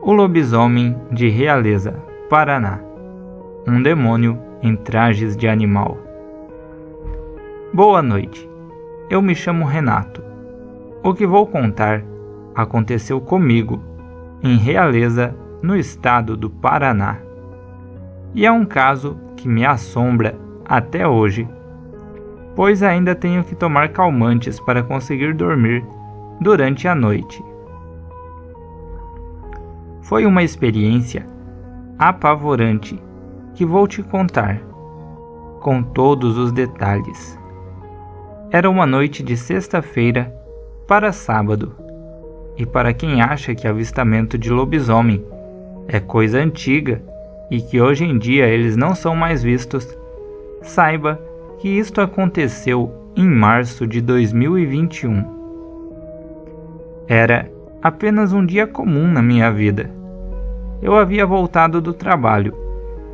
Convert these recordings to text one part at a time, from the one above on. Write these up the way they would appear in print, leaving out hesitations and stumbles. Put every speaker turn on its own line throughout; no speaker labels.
O lobisomem de Realeza, Paraná. Um demônio em trajes de animal. Boa noite. Eu me chamo Renato. O que vou contar aconteceu comigo, em Realeza, no estado do Paraná. E é um caso que me assombra até hoje, pois ainda tenho que tomar calmantes para conseguir dormir durante a noite. Foi uma experiência apavorante que vou te contar, com todos os detalhes. Era uma noite de sexta-feira para sábado, e para quem acha que avistamento de lobisomem é coisa antiga e que hoje em dia eles não são mais vistos, saiba que isto aconteceu em março de 2021. Era apenas um dia comum na minha vida. Eu havia voltado do trabalho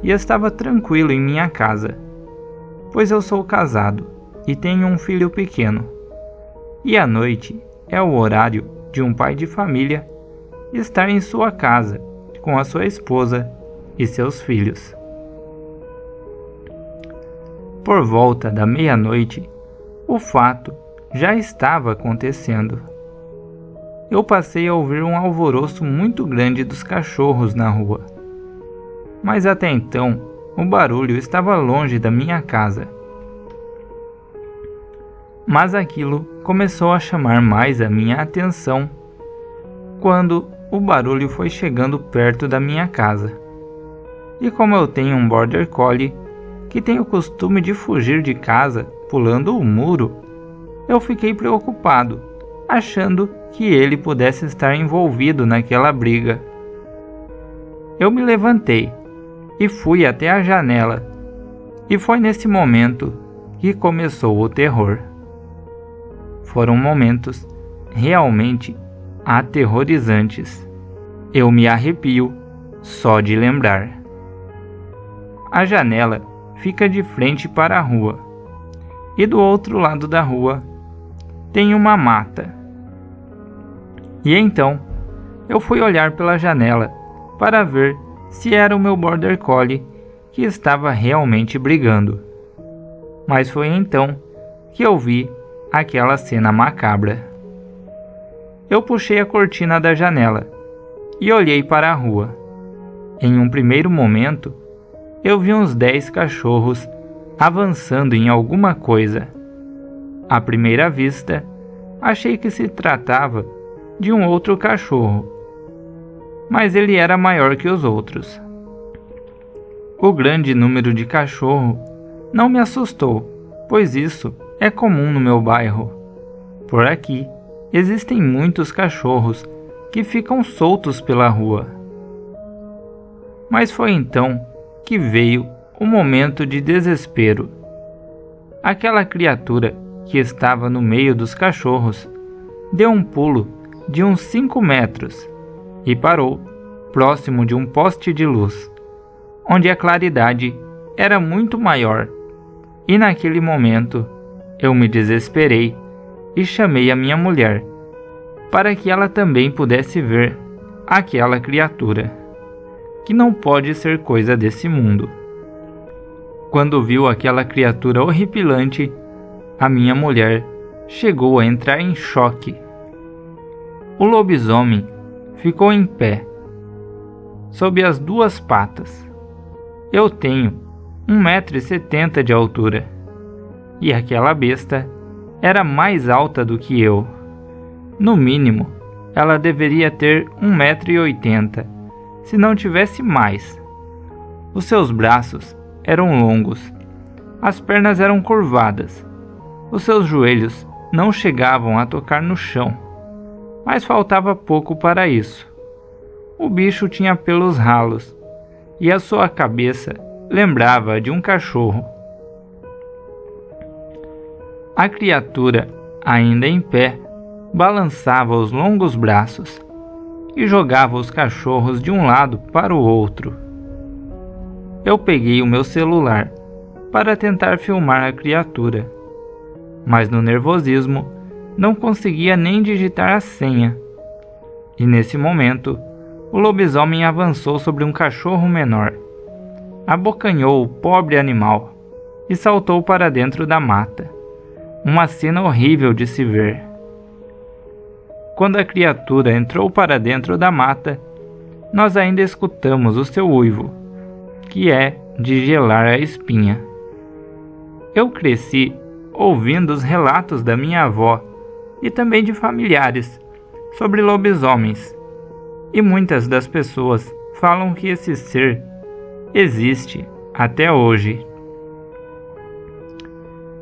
e estava tranquilo em minha casa, pois eu sou casado e tenho um filho pequeno. E à noite é o horário de um pai de família estar em sua casa com a sua esposa e seus filhos. Por volta da meia-noite, o fato já estava acontecendo. Eu passei a ouvir um alvoroço muito grande dos cachorros na rua. Mas até então, o barulho estava longe da minha casa. Mas aquilo começou a chamar mais a minha atenção quando o barulho foi chegando perto da minha casa. E como eu tenho um Border Collie que tem o costume de fugir de casa pulando o muro, eu fiquei preocupado, achando que ele pudesse estar envolvido naquela briga. Eu me levantei e fui até a janela, e foi nesse momento que começou o terror. Foram momentos realmente aterrorizantes. Eu me arrepio só de lembrar. A janela fica de frente para a rua, e do outro lado da rua tem uma mata. E então, eu fui olhar pela janela para ver se era o meu Border Collie que estava realmente brigando. Mas foi então que eu vi aquela cena macabra. Eu puxei a cortina da janela e olhei para a rua. Em um primeiro momento, eu vi uns 10 cachorros avançando em alguma coisa. À primeira vista, achei que se tratava de um outro cachorro, mas ele era maior que os outros. O grande número de cachorro não me assustou, pois isso é comum no meu bairro. Por aqui, existem muitos cachorros que ficam soltos pela rua. Mas foi então que veio o momento de desespero. Aquela criatura que estava no meio dos cachorros deu um pulo de uns 5 metros e parou próximo de um poste de luz, onde a claridade era muito maior. E naquele momento eu me desesperei e chamei a minha mulher para que ela também pudesse ver aquela criatura, que não pode ser coisa desse mundo. Quando viu aquela criatura horripilante, a minha mulher chegou a entrar em choque. O lobisomem ficou em pé, sob as 2 patas. Eu tenho 1,70 m de altura, e aquela besta era mais alta do que eu. No mínimo, ela deveria ter 1,80 m, se não tivesse mais. Os seus braços eram longos, as pernas eram curvadas, os seus joelhos não chegavam a tocar no chão. Mas faltava pouco para isso. O bicho tinha pelos ralos, e a sua cabeça lembrava de um cachorro. A criatura, ainda em pé, balançava os longos braços e jogava os cachorros de um lado para o outro. Eu peguei o meu celular para tentar filmar a criatura, mas no nervosismo não conseguia nem digitar a senha. E nesse momento, o lobisomem avançou sobre um cachorro menor, abocanhou o pobre animal e saltou para dentro da mata. Uma cena horrível de se ver. Quando a criatura entrou para dentro da mata, nós ainda escutamos o seu uivo, que é de gelar a espinha. Eu cresci ouvindo os relatos da minha avó e também de familiares sobre lobisomens, e muitas das pessoas falam que esse ser existe até hoje.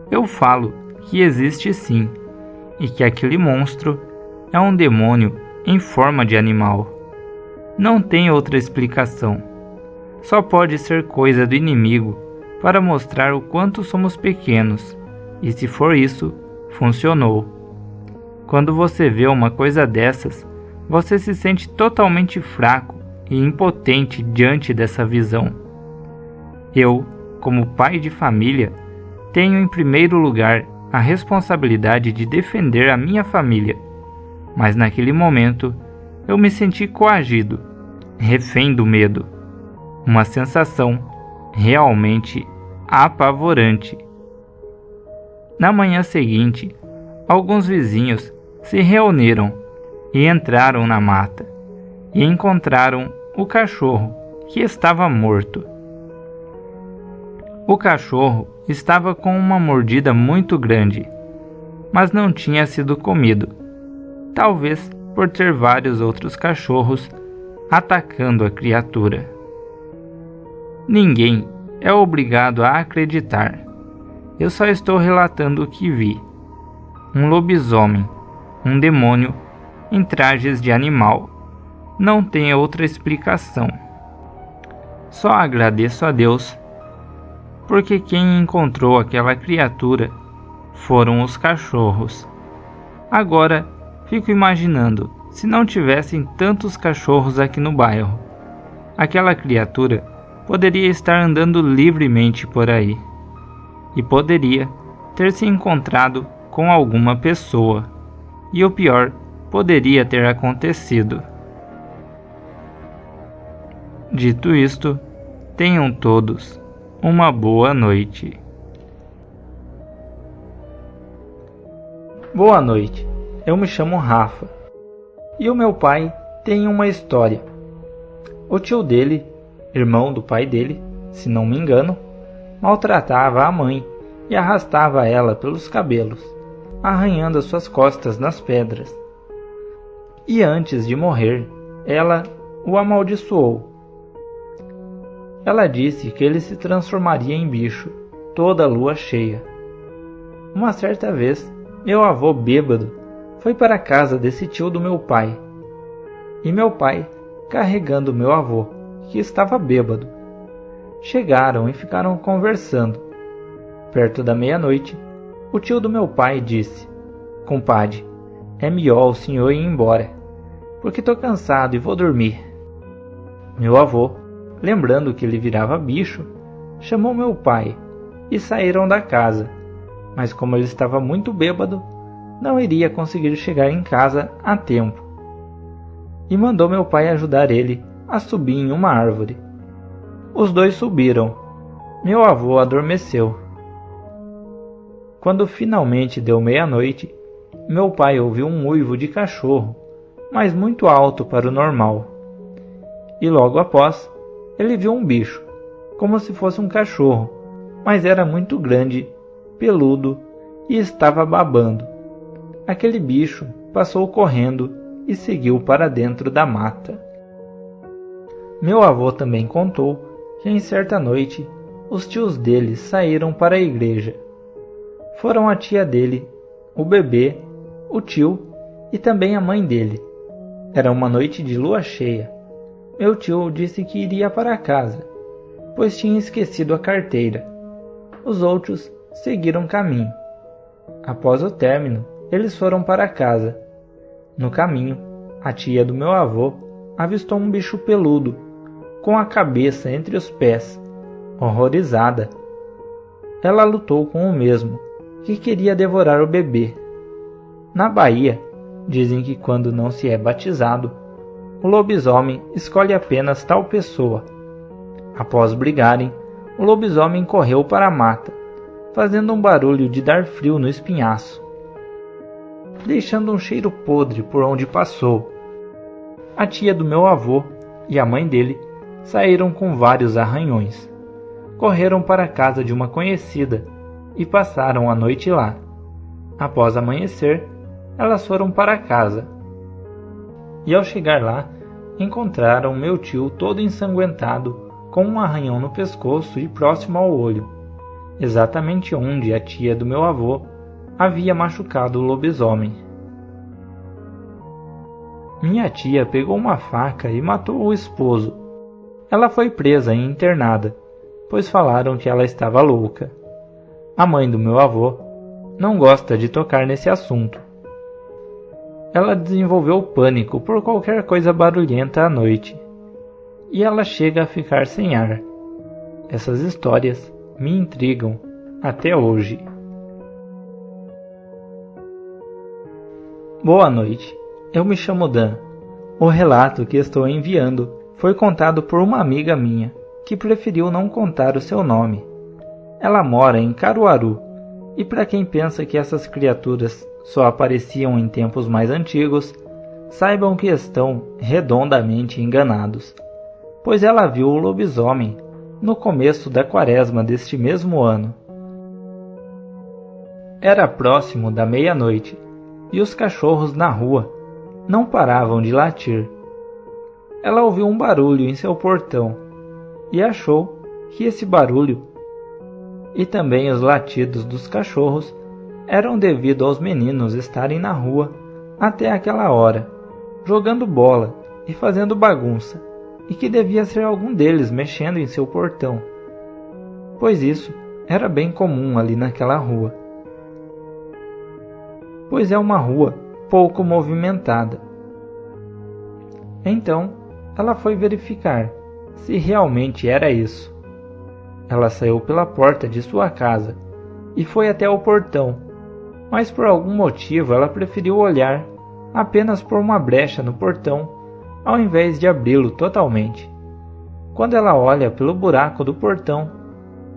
Eu falo que existe sim, e que aquele monstro é um demônio em forma de animal. Não tem outra explicação. Só pode ser coisa do inimigo para mostrar o quanto somos pequenos, e se for isso, funcionou. Quando você vê uma coisa dessas, você se sente totalmente fraco e impotente diante dessa visão. Eu, como pai de família, tenho em primeiro lugar a responsabilidade de defender a minha família, mas naquele momento eu me senti coagido, refém do medo, uma sensação realmente apavorante. Na manhã seguinte, alguns vizinhos se reuniram e entraram na mata e encontraram o cachorro, que estava morto. O cachorro estava com uma mordida muito grande, mas não tinha sido comido, talvez por ter vários outros cachorros atacando a criatura. Ninguém é obrigado a acreditar. Eu só estou relatando o que vi. Um lobisomem, um demônio em trajes de animal. Não tem outra explicação. Só agradeço a Deus, porque quem encontrou aquela criatura foram os cachorros. Agora fico imaginando se não tivessem tantos cachorros aqui no bairro. Aquela criatura poderia estar andando livremente por aí e poderia ter se encontrado com alguma pessoa, e o pior poderia ter acontecido. Dito isto, tenham todos uma boa noite. Boa noite, eu me chamo Rafa e o meu pai tem uma história. O tio dele, irmão do pai dele, se não me engano, maltratava a mãe e arrastava ela pelos cabelos, arranhando as suas costas nas pedras. E antes de morrer, ela o amaldiçoou. Ela disse que ele se transformaria em bicho toda a lua cheia. Uma certa vez, meu avô bêbado foi para a casa desse tio do meu pai, e meu pai carregando meu avô, que estava bêbado. Chegaram e ficaram conversando. Perto da meia-noite, o tio do meu pai disse: "Compadre, é melhor o senhor ir embora, porque tô cansado e vou dormir." Meu avô, lembrando que ele virava bicho, chamou meu pai e saíram da casa, mas como ele estava muito bêbado, não iria conseguir chegar em casa a tempo, e mandou meu pai ajudar ele a subir em uma árvore. Os dois subiram. Meu avô adormeceu. Quando finalmente deu meia-noite, meu pai ouviu um uivo de cachorro, mas muito alto para o normal. E logo após, ele viu um bicho, como se fosse um cachorro, mas era muito grande, peludo e estava babando. Aquele bicho passou correndo e seguiu para dentro da mata. Meu avô também contou que em certa noite os tios dele saíram para a igreja. Foram a tia dele, o bebê, o tio e também a mãe dele. Era uma noite de lua cheia. Meu tio disse que iria para casa, pois tinha esquecido a carteira. Os outros seguiram caminho. Após o término, eles foram para casa. No caminho, a tia do meu avô avistou um bicho peludo, com a cabeça entre os pés. Horrorizada, ela lutou com o mesmo, que queria devorar o bebê. Na Bahia, dizem que quando não se é batizado, o lobisomem escolhe apenas tal pessoa. Após brigarem, o lobisomem correu para a mata, fazendo um barulho de dar frio no espinhaço, deixando um cheiro podre por onde passou. A tia do meu avô e a mãe dele saíram com vários arranhões. Correram para a casa de uma conhecida e passaram a noite lá. Após amanhecer, elas foram para casa. E ao chegar lá, encontraram meu tio todo ensanguentado, com um arranhão no pescoço e próximo ao olho, exatamente onde a tia do meu avô havia machucado o lobisomem. Minha tia pegou uma faca e matou o esposo. Ela foi presa e internada, pois falaram que ela estava louca. A mãe do meu avô não gosta de tocar nesse assunto. Ela desenvolveu pânico por qualquer coisa barulhenta à noite, e ela chega a ficar sem ar. Essas histórias me intrigam até hoje. Boa noite, eu me chamo Dan. O relato que estou enviando foi contado por uma amiga minha, que preferiu não contar o seu nome. Ela mora em Caruaru, e para quem pensa que essas criaturas só apareciam em tempos mais antigos, saibam que estão redondamente enganados, pois ela viu o lobisomem no começo da quaresma deste mesmo ano. Era próximo da meia-noite, e os cachorros na rua não paravam de latir. Ela ouviu um barulho em seu portão e achou que esse barulho e também os latidos dos cachorros eram devido aos meninos estarem na rua até aquela hora, jogando bola e fazendo bagunça, e que devia ser algum deles mexendo em seu portão, pois isso era bem comum ali naquela rua, pois é uma rua pouco movimentada. Então, ela foi verificar se realmente era isso. Ela saiu pela porta de sua casa e foi até o portão, mas por algum motivo ela preferiu olhar apenas por uma brecha no portão, ao invés de abri-lo totalmente. Quando ela olha pelo buraco do portão,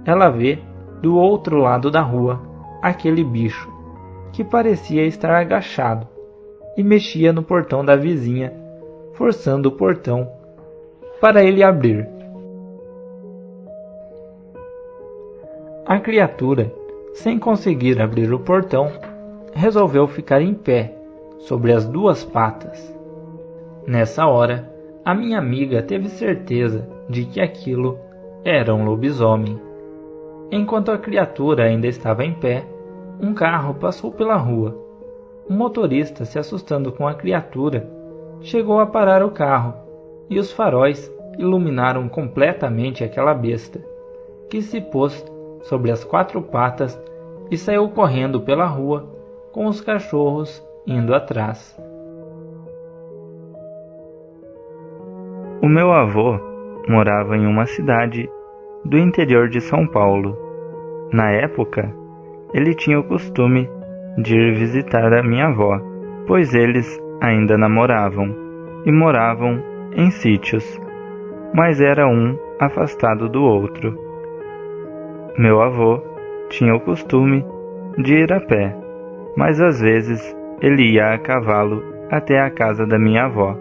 ela vê, do outro lado da rua, aquele bicho, que parecia estar agachado, e mexia no portão da vizinha, forçando o portão para ele abrir. A criatura, sem conseguir abrir o portão, resolveu ficar em pé, sobre as duas patas. Nessa hora, a minha amiga teve certeza de que aquilo era um lobisomem. Enquanto a criatura ainda estava em pé, um carro passou pela rua. O motorista, se assustando com a criatura, chegou a parar o carro, e os faróis iluminaram completamente aquela besta, que se pôs sobre as quatro patas e saiu correndo pela rua, com os cachorros indo atrás. O meu avô morava em uma cidade do interior de São Paulo. Na época, ele tinha o costume de ir visitar a minha avó, pois eles ainda namoravam e moravam em sítios, mas era um afastado do outro. Meu avô tinha o costume de ir a pé, mas às vezes ele ia a cavalo até a casa da minha avó.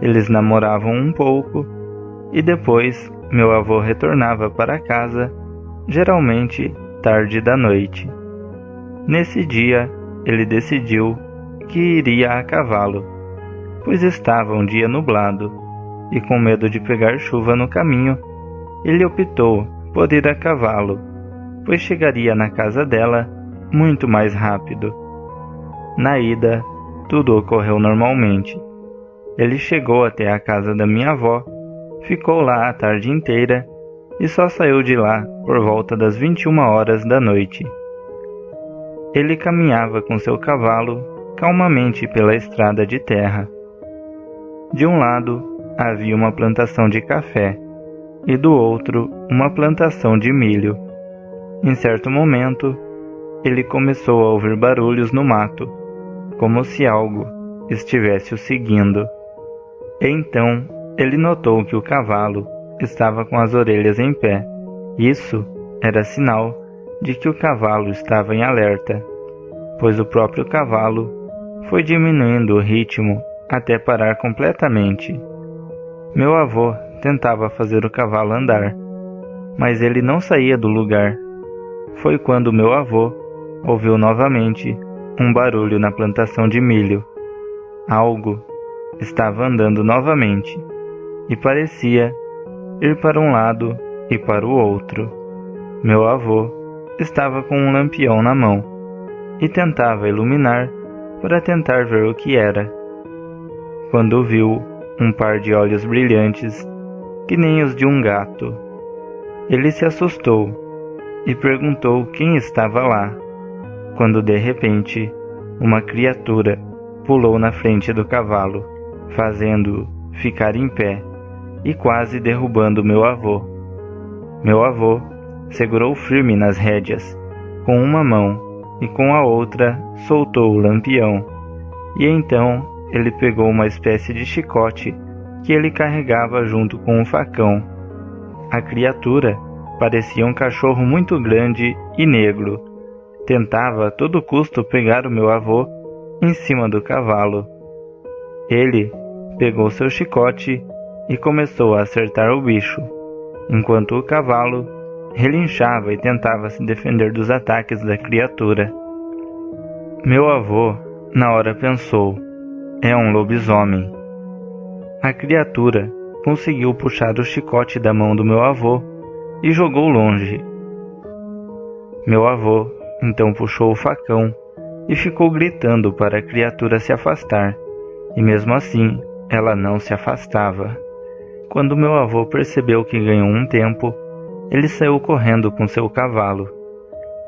Eles namoravam um pouco e depois meu avô retornava para casa, geralmente tarde da noite. Nesse dia, ele decidiu que iria a cavalo, pois estava um dia nublado e com medo de pegar chuva no caminho, ele optou por ir a cavalo, pois chegaria na casa dela muito mais rápido. Na ida, tudo ocorreu normalmente. Ele chegou até a casa da minha avó, ficou lá a tarde inteira e só saiu de lá por volta das 21 horas da noite. Ele caminhava com seu cavalo calmamente pela estrada de terra. De um lado havia uma plantação de café e do outro uma plantação de milho. Em certo momento, ele começou a ouvir barulhos no mato, como se algo estivesse o seguindo. Então ele notou que o cavalo estava com as orelhas em pé. Isso era sinal de que o cavalo estava em alerta, pois o próprio cavalo foi diminuindo o ritmo até parar completamente. Meu avô tentava fazer o cavalo andar, mas ele não saía do lugar. Foi quando meu avô ouviu novamente um barulho na plantação de milho. Algo estava andando novamente e parecia ir para um lado e para o outro. Meu avô estava com um lampião na mão e tentava iluminar para tentar ver o que era, quando viu um par de olhos brilhantes que nem os de um gato. Ele se assustou e perguntou quem estava lá, quando de repente uma criatura pulou na frente do cavalo, fazendo-o ficar em pé e quase derrubando meu avô. Meu avô segurou firme nas rédeas com uma mão e com a outra soltou o lampião, e então ele pegou uma espécie de chicote que ele carregava junto com um facão. A criatura parecia um cachorro muito grande e negro. Tentava a todo custo pegar o meu avô em cima do cavalo. Ele pegou seu chicote e começou a acertar o bicho, enquanto o cavalo relinchava e tentava se defender dos ataques da criatura. Meu avô, na hora, pensou: é um lobisomem. A criatura conseguiu puxar o chicote da mão do meu avô e jogou longe. Meu avô então puxou o facão e ficou gritando para a criatura se afastar, e mesmo assim ela não se afastava. Quando meu avô percebeu que ganhou um tempo, ele saiu correndo com seu cavalo.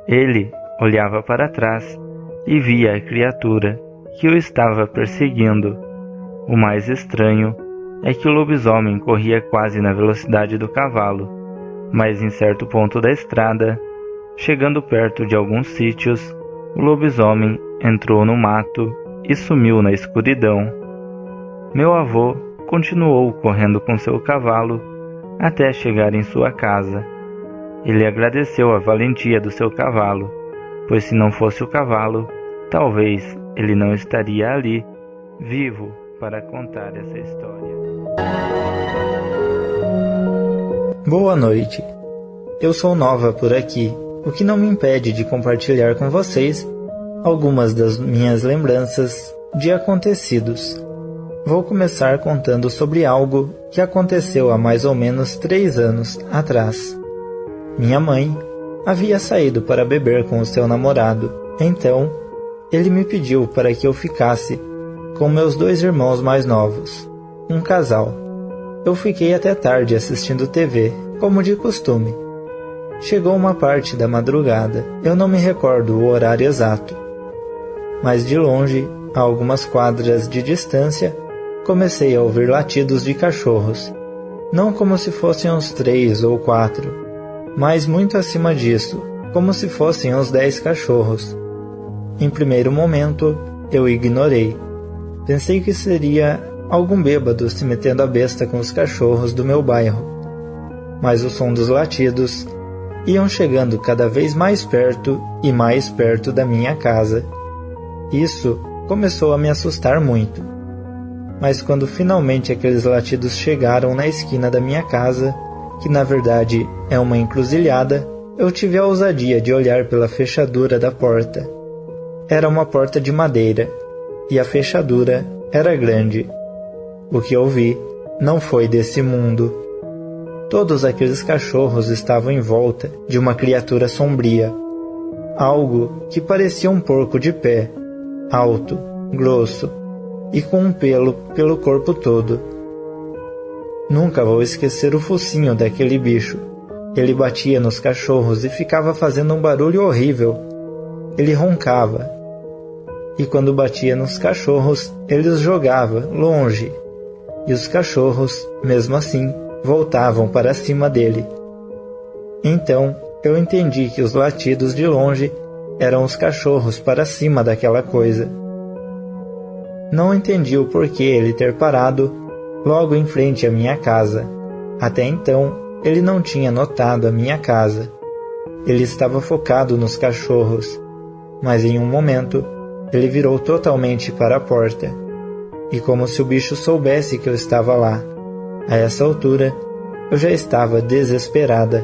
Ele olhava para trás e via a criatura que o estava perseguindo. O mais estranho é que o lobisomem corria quase na velocidade do cavalo, mas em certo ponto da estrada, chegando perto de alguns sítios, o lobisomem entrou no mato e sumiu na escuridão. Meu avô continuou correndo com seu cavalo até chegar em sua casa. Ele agradeceu a valentia do seu cavalo, pois se não fosse o cavalo, talvez ele não estaria ali, vivo, para contar essa história.
Boa noite. Eu sou nova por aqui, o que não me impede de compartilhar com vocês algumas das minhas lembranças de acontecidos. Vou começar contando sobre algo que aconteceu há mais ou menos 3 anos atrás. Minha mãe havia saído para beber com o seu namorado, então ele me pediu para que eu ficasse com meus 2 irmãos mais novos, um casal. Eu fiquei até tarde assistindo TV, como de costume. Chegou uma parte da madrugada, eu não me recordo o horário exato, mas de longe, a algumas quadras de distância, comecei a ouvir latidos de cachorros, não como se fossem uns 3 ou 4, mas muito acima disso, como se fossem uns 10 cachorros. Em primeiro momento, eu ignorei. Pensei que seria algum bêbado se metendo a besta com os cachorros do meu bairro. Mas o som dos latidos iam chegando cada vez mais perto e mais perto da minha casa. Isso começou a me assustar muito. Mas quando finalmente aqueles latidos chegaram na esquina da minha casa, que na verdade é uma encruzilhada, eu tive a ousadia de olhar pela fechadura da porta. Era uma porta de madeira, e a fechadura era grande. O que eu vi não foi desse mundo. Todos aqueles cachorros estavam em volta de uma criatura sombria, algo que parecia um porco de pé, alto, grosso e com um pelo corpo todo. Nunca vou esquecer o focinho daquele bicho. Ele batia nos cachorros e ficava fazendo um barulho horrível. Ele roncava. E quando batia nos cachorros, ele os jogava longe. E os cachorros, mesmo assim, voltavam para cima dele. Então, eu entendi que os latidos de longe eram os cachorros para cima daquela coisa. Não entendi o porquê ele ter parado, logo em frente à minha casa. Até então, ele não tinha notado a minha casa. Ele estava focado nos cachorros, mas em um momento, ele virou totalmente para a porta. E como se o bicho soubesse que eu estava lá. A essa altura, eu já estava desesperada.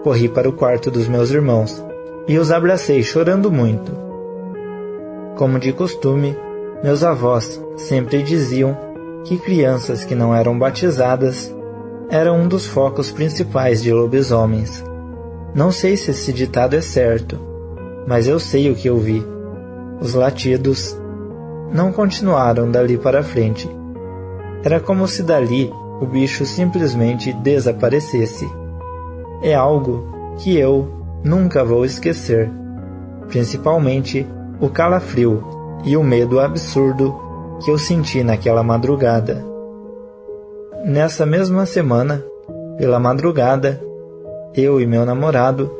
Corri para o quarto dos meus irmãos e os abracei chorando muito. Como de costume, meus avós sempre diziam que crianças que não eram batizadas eram um dos focos principais de lobisomens. Não sei se esse ditado é certo, mas eu sei o que eu vi. Os latidos não continuaram dali para frente. Era como se dali o bicho simplesmente desaparecesse. É algo que eu nunca vou esquecer, principalmente o calafrio e o medo absurdo que eu senti naquela madrugada. Nessa mesma semana, pela madrugada, eu e meu namorado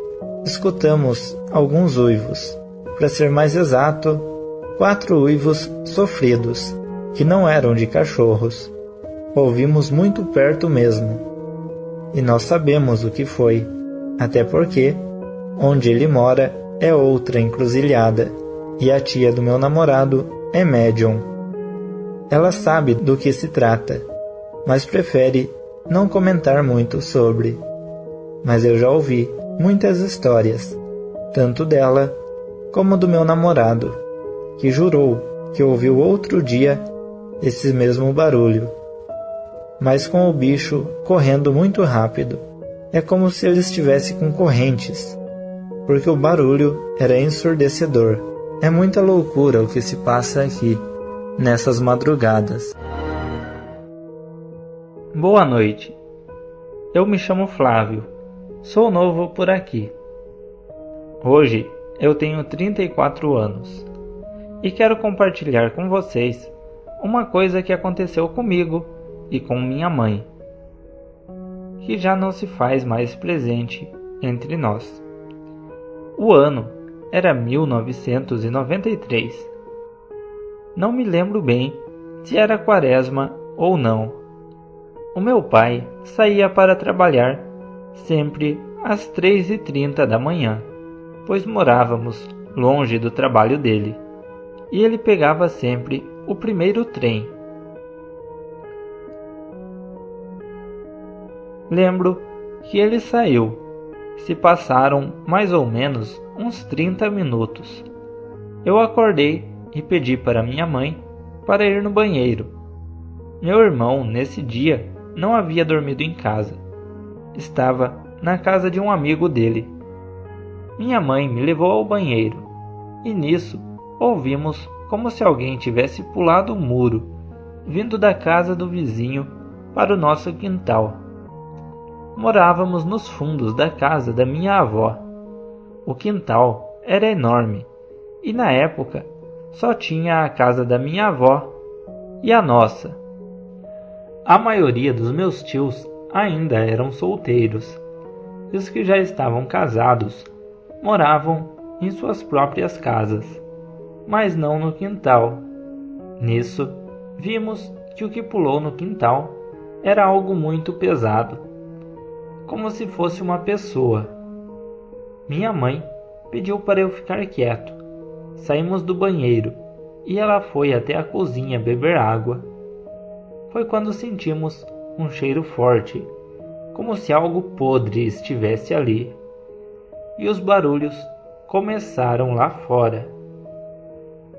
escutamos alguns uivos. Para ser mais exato, 4 uivos sofridos, que não eram de cachorros. Ouvimos muito perto mesmo. E nós sabemos o que foi, até porque onde ele mora é outra encruzilhada, e a tia do meu namorado é médium. Ela sabe do que se trata, mas prefere não comentar muito sobre. Mas eu já ouvi muitas histórias, tanto dela como do meu namorado, que jurou que ouviu outro dia esse mesmo barulho, mas com o bicho correndo muito rápido. É como se ele estivesse com correntes, porque o barulho era ensurdecedor. É muita loucura o que se passa aqui, nessas madrugadas.
Boa noite. Eu me chamo Flávio. Sou novo por aqui. Hoje eu tenho 34 anos e quero compartilhar com vocês uma coisa que aconteceu comigo e com minha mãe, que já não se faz mais presente entre nós. O ano era 1993. Não me lembro bem se era quaresma ou não. O meu pai saía para trabalhar sempre às 3h30 da manhã, pois morávamos longe do trabalho dele, e ele pegava sempre o primeiro trem. Lembro que ele saiu. Se passaram mais ou menos uns 30 minutos. Eu acordei e pedi para minha mãe para ir no banheiro. Meu irmão, nesse dia, não havia dormido em casa. Estava na casa de um amigo dele. Minha mãe me levou ao banheiro, e nisso ouvimos como se alguém tivesse pulado o muro, vindo da casa do vizinho para o nosso quintal. Morávamos nos fundos da casa da minha avó. O quintal era enorme, e na época só tinha a casa da minha avó e a nossa. A maioria dos meus tios ainda eram solteiros, e os que já estavam casados moravam em suas próprias casas, mas não no quintal. Nisso, vimos que o que pulou no quintal era algo muito pesado, como se fosse uma pessoa. Minha mãe pediu para eu ficar quieto. Saímos do banheiro e ela foi até a cozinha beber água. Foi quando sentimos um cheiro forte, como se algo podre estivesse ali. E os barulhos começaram lá fora.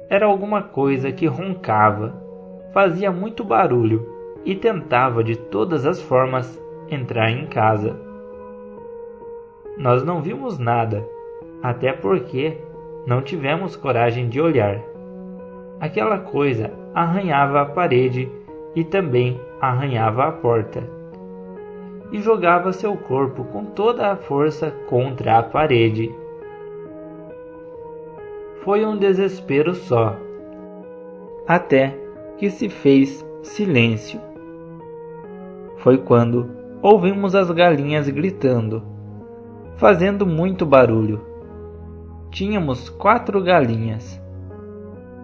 Era alguma coisa que roncava, fazia muito barulho e tentava de todas as formas entrar em casa. Nós não vimos nada, até porque não tivemos coragem de olhar. Aquela coisa arranhava a parede e também arranhava a porta, e jogava seu corpo com toda a força contra a parede. Foi um desespero só, até que se fez silêncio. Foi quando ouvimos as galinhas gritando, fazendo muito barulho. Tínhamos 4 galinhas,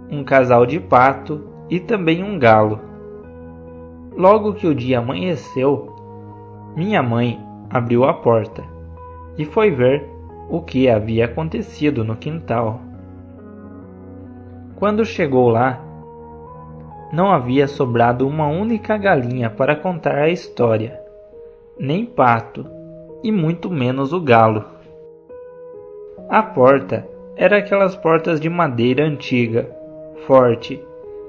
um casal de pato e também um galo. Logo que o dia amanheceu, minha mãe abriu a porta e foi ver o que havia acontecido no quintal. Quando chegou lá, não havia sobrado uma única galinha para contar a história, nem pato, e muito menos o galo. A porta era aquelas portas de madeira antiga, forte,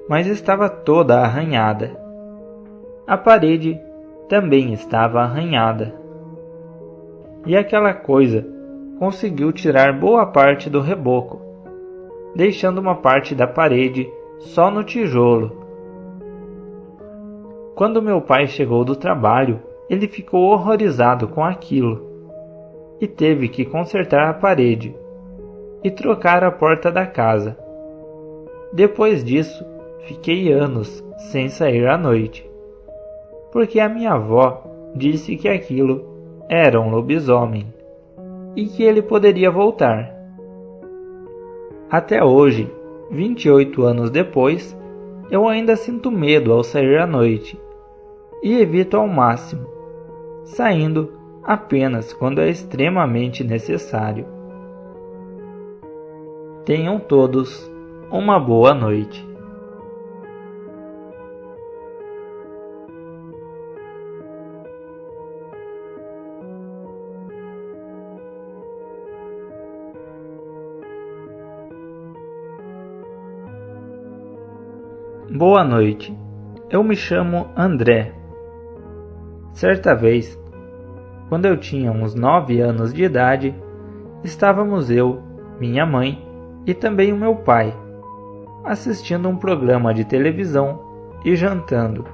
mas estava toda arranhada. A parede também estava arranhada. E aquela coisa conseguiu tirar boa parte do reboco, deixando uma parte da parede só no tijolo. Quando meu pai chegou do trabalho, ele ficou horrorizado com aquilo e teve que consertar a parede e trocar a porta da casa. Depois disso, fiquei anos sem sair à noite, porque a minha avó disse que aquilo era um lobisomem e que ele poderia voltar. Até hoje, 28 anos depois, eu ainda sinto medo ao sair à noite e evito ao máximo, saindo apenas quando é extremamente necessário. Tenham todos uma boa noite. Boa noite. Eu me chamo André. Certa vez, quando eu tinha uns 9 anos de idade, estávamos eu, minha mãe e também o meu pai, assistindo um programa de televisão e jantando.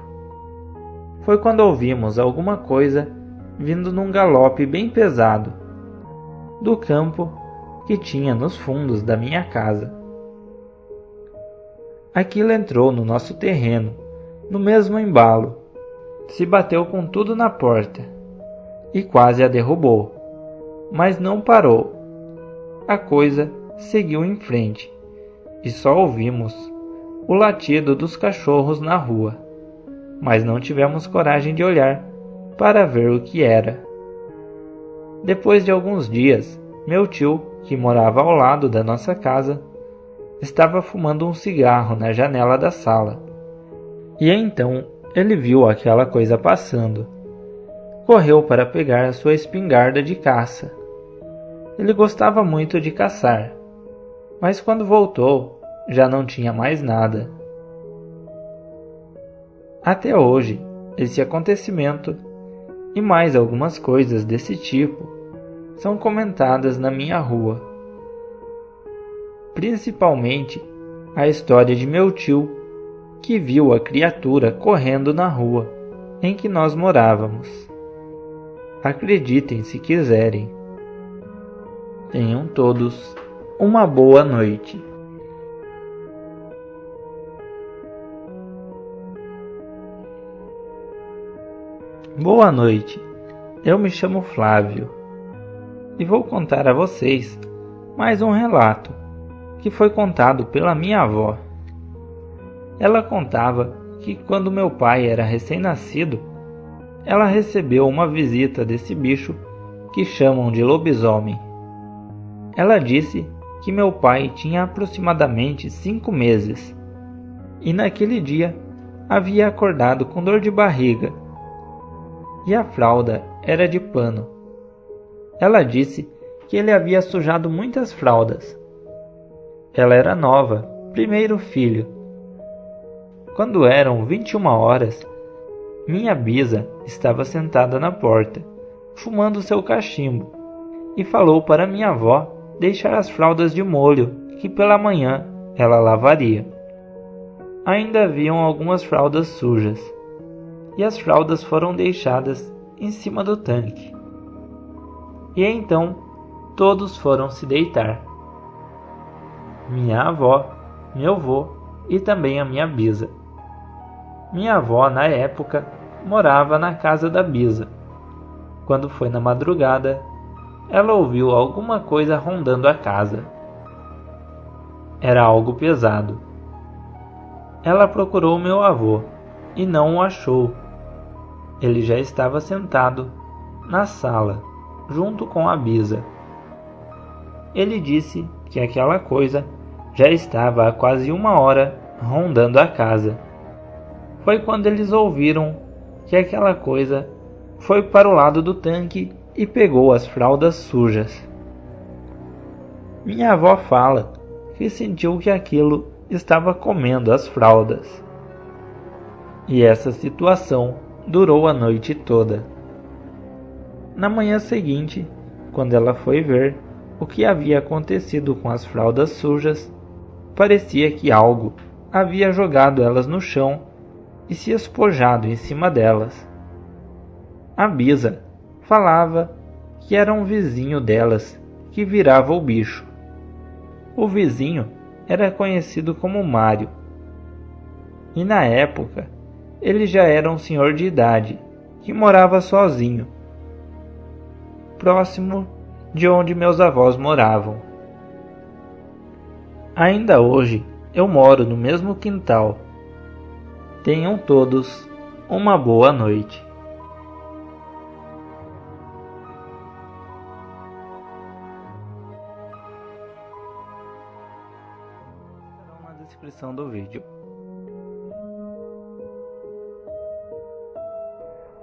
Foi quando ouvimos alguma coisa vindo num galope bem pesado, do campo que tinha nos fundos da minha casa. Aquilo entrou no nosso terreno, no mesmo embalo, se bateu com tudo na porta e quase a derrubou, mas não parou. A coisa seguiu em frente e só ouvimos o latido dos cachorros na rua, mas não tivemos coragem de olhar para ver o que era. Depois de alguns dias, meu tio, que morava ao lado da nossa casa, estava fumando um cigarro na janela da sala. E então ele viu aquela coisa passando. Correu para pegar a sua espingarda de caça. Ele gostava muito de caçar, mas quando voltou, já não tinha mais nada. Até hoje, esse acontecimento e mais algumas coisas desse tipo são comentadas na minha rua. Principalmente a história de meu tio, que viu a criatura correndo na rua em que nós morávamos. Acreditem se quiserem. Tenham todos uma boa noite. Boa noite. Eu me chamo Flávio e vou contar a vocês mais um relato que foi contado pela minha avó. Ela contava que quando meu pai era recém-nascido, ela recebeu uma visita desse bicho que chamam de lobisomem. Ela disse que meu pai tinha aproximadamente 5 meses e naquele dia havia acordado com dor de barriga e a fralda era de pano. Ela disse que ele havia sujado muitas fraldas. Ela era nova, primeiro filho. Quando eram 21 horas, minha bisa estava sentada na porta, fumando seu cachimbo, e falou para minha avó deixar as fraldas de molho, que pela manhã ela lavaria. Ainda haviam algumas fraldas sujas, e as fraldas foram deixadas em cima do tanque. E então todos foram se deitar. Minha avó, meu avô e também a minha bisa. Minha avó, na época, morava na casa da bisa. Quando foi na madrugada, ela ouviu alguma coisa rondando a casa. Era algo pesado. Ela procurou meu avô e não o achou, ele já estava sentado na sala, junto com a Bisa. Ele disse que aquela coisa já estava há quase 1 hora rondando a casa. Foi quando eles ouviram que aquela coisa foi para o lado do tanque e pegou as fraldas sujas. Minha avó fala que sentiu que aquilo estava comendo as fraldas. E essa situação durou a noite toda. Na manhã seguinte, quando ela foi ver o que havia acontecido com as fraldas sujas, parecia que algo havia jogado elas no chão e se espojado em cima delas. A Bisa falava que era um vizinho delas que virava o bicho. O vizinho era conhecido como Mário. E na época, ele já era um senhor de idade que morava sozinho, próximo de onde meus avós moravam. Ainda hoje eu moro no mesmo quintal. Tenham todos uma boa noite. Na descrição do vídeo.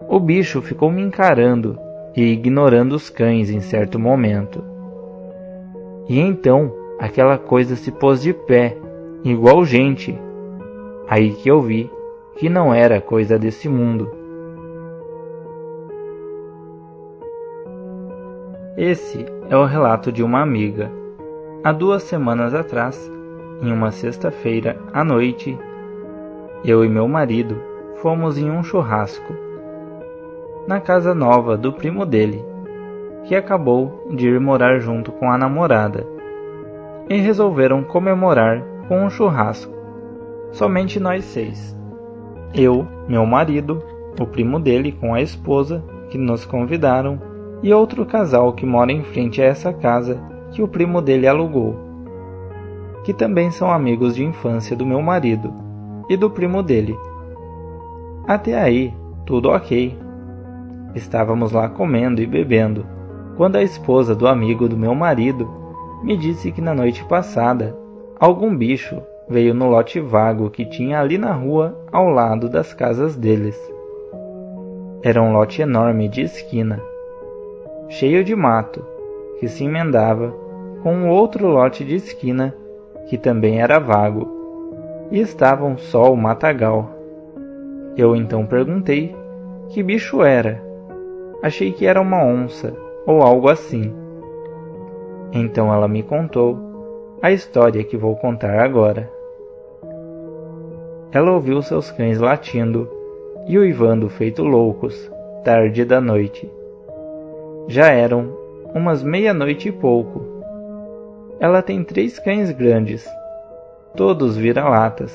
O bicho ficou me encarando e ignorando os cães em certo momento. E então aquela coisa se pôs de pé, igual gente. Aí que eu vi que não era coisa desse mundo. Esse é o relato de uma amiga. Há 2 semanas atrás, em uma sexta-feira à noite, eu e meu marido fomos em um churrasco na casa nova do primo dele, que acabou de ir morar junto com a namorada, e resolveram comemorar com um churrasco, somente nós 6. Eu, meu marido, o primo dele com a esposa, que nos convidaram, e outro casal que mora em frente a essa casa que o primo dele alugou, que também são amigos de infância do meu marido e do primo dele. Até aí, tudo ok. Estávamos lá comendo e bebendo, quando a esposa do amigo do meu marido me disse que na noite passada algum bicho veio no lote vago que tinha ali na rua ao lado das casas deles. Era um lote enorme de esquina, cheio de mato, que se emendava com um outro lote de esquina que também era vago, e estavam só o matagal. Eu então perguntei que bicho era. Achei que era uma onça ou algo assim. Então ela me contou a história que vou contar agora. Ela ouviu seus cães latindo e uivando feito loucos, tarde da noite. Já eram umas 00:30 e pouco. Ela tem 3 cães grandes, todos vira-latas,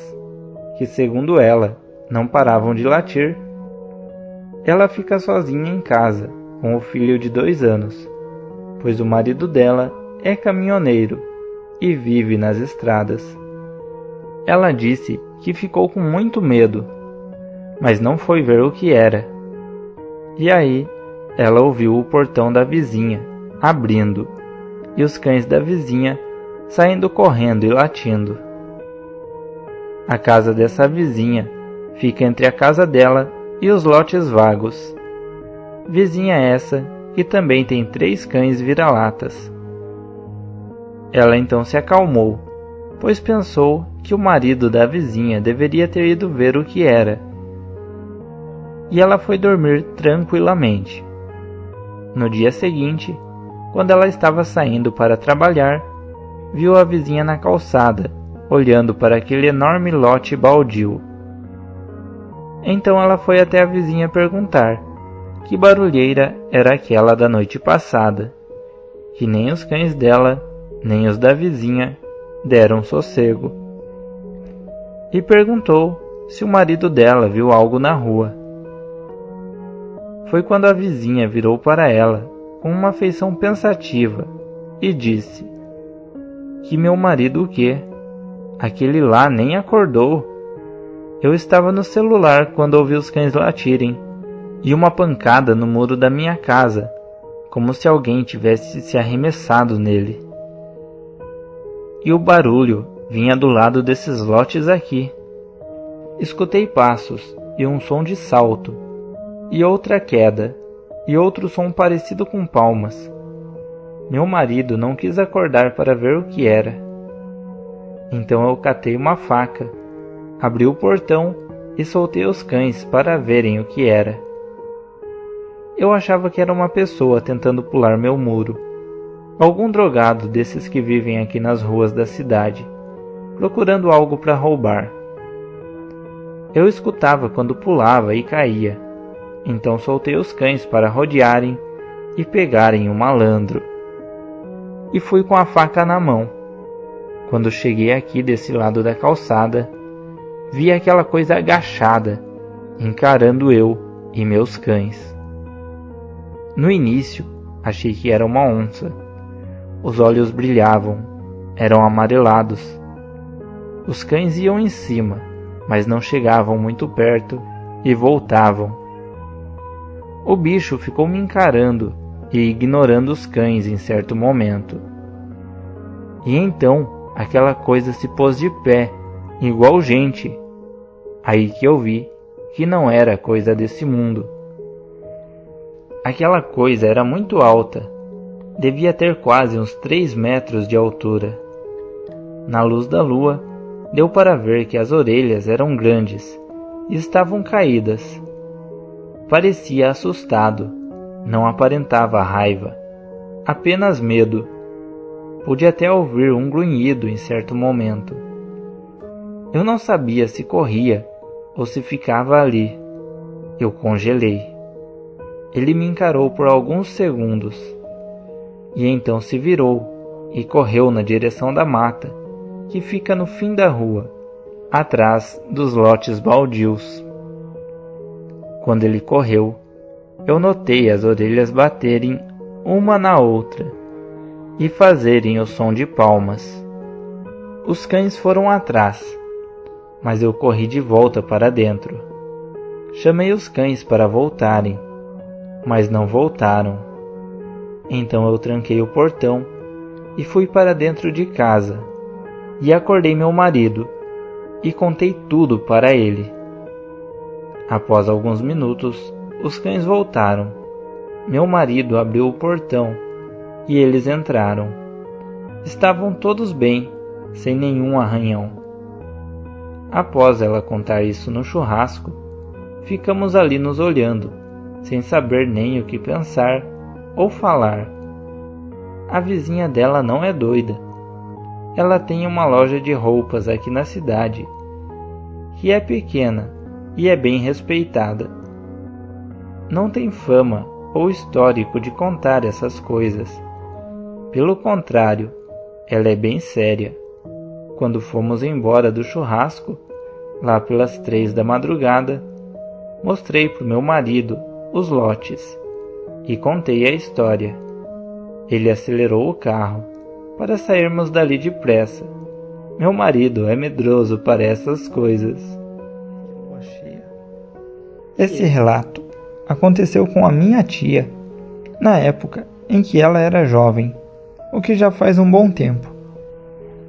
que segundo ela, não paravam de latir. Ela fica sozinha em casa, com o filho de 2 anos, pois o marido dela é caminhoneiro e vive nas estradas. Ela disse que ficou com muito medo, mas não foi ver o que era. E aí, ela ouviu o portão da vizinha abrindo e os cães da vizinha saindo correndo e latindo. A casa dessa vizinha fica entre a casa dela e os lotes vagos. Vizinha essa que também tem 3 cães vira-latas. Ela então se acalmou, pois pensou que o marido da vizinha deveria ter ido ver o que era. E ela foi dormir tranquilamente. No dia seguinte, quando ela estava saindo para trabalhar, viu a vizinha na calçada, olhando para aquele enorme lote baldio. Então ela foi até a vizinha perguntar que barulheira era aquela da noite passada, que nem os cães dela, nem os da vizinha deram sossego. E perguntou se o marido dela viu algo na rua. Foi quando a vizinha virou para ela com uma feição pensativa e disse que meu marido o quê? Aquele lá nem acordou. Eu estava no celular quando ouvi os cães latirem e uma pancada no muro da minha casa, como se alguém tivesse se arremessado nele. E o barulho vinha do lado desses lotes aqui. Escutei passos e um som de salto, e outra queda, e outro som parecido com palmas. Meu marido não quis acordar para ver o que era. Então eu catei uma faca, abri o portão e soltei os cães para verem o que era. Eu achava que era uma pessoa tentando pular meu muro. Algum drogado desses que vivem aqui nas ruas da cidade, procurando algo para roubar. Eu escutava quando pulava e caía, então soltei os cães para rodearem e pegarem o malandro. E fui com a faca na mão. Quando cheguei aqui desse lado da calçada, vi aquela coisa agachada, encarando eu e meus cães. No início, achei que era uma onça. Os olhos brilhavam, eram amarelados. Os cães iam em cima, mas não chegavam muito perto e voltavam. O bicho ficou me encarando e ignorando os cães em certo momento. E então aquela coisa se pôs de pé, igual gente. Aí que eu vi que não era coisa desse mundo. Aquela coisa era muito alta, devia ter quase uns 3 metros de altura. Na luz da lua, deu para ver que as orelhas eram grandes e estavam caídas. Parecia assustado, não aparentava raiva, apenas medo. Pude até ouvir um grunhido em certo momento. Eu não sabia se corria ou se ficava ali. Eu congelei. Ele me encarou por alguns segundos, e então se virou e correu na direção da mata, que fica no fim da rua, atrás dos lotes baldios. Quando ele correu, eu notei as orelhas baterem uma na outra e fazerem o som de palmas. Os cães foram atrás, mas eu corri de volta para dentro. Chamei os cães para voltarem, mas não voltaram. Então eu tranquei o portão e fui para dentro de casa, e acordei meu marido e contei tudo para ele. Após alguns minutos, os cães voltaram. Meu marido abriu o portão e eles entraram. Estavam todos bem, sem nenhum arranhão. Após ela contar isso no churrasco, ficamos ali nos olhando, sem saber nem o que pensar ou falar. A vizinha dela não é doida. Ela tem uma loja de roupas aqui na cidade, que é pequena e é bem respeitada. Não tem fama ou histórico de contar essas coisas. Pelo contrário, ela é bem séria. Quando fomos embora do churrasco, lá pelas 3 da madrugada, mostrei para o meu marido os lotes e contei a história. Ele acelerou o carro para sairmos dali depressa. Meu marido é medroso para essas coisas.
Esse relato aconteceu com a minha tia, na época em que ela era jovem, o que já faz um bom tempo.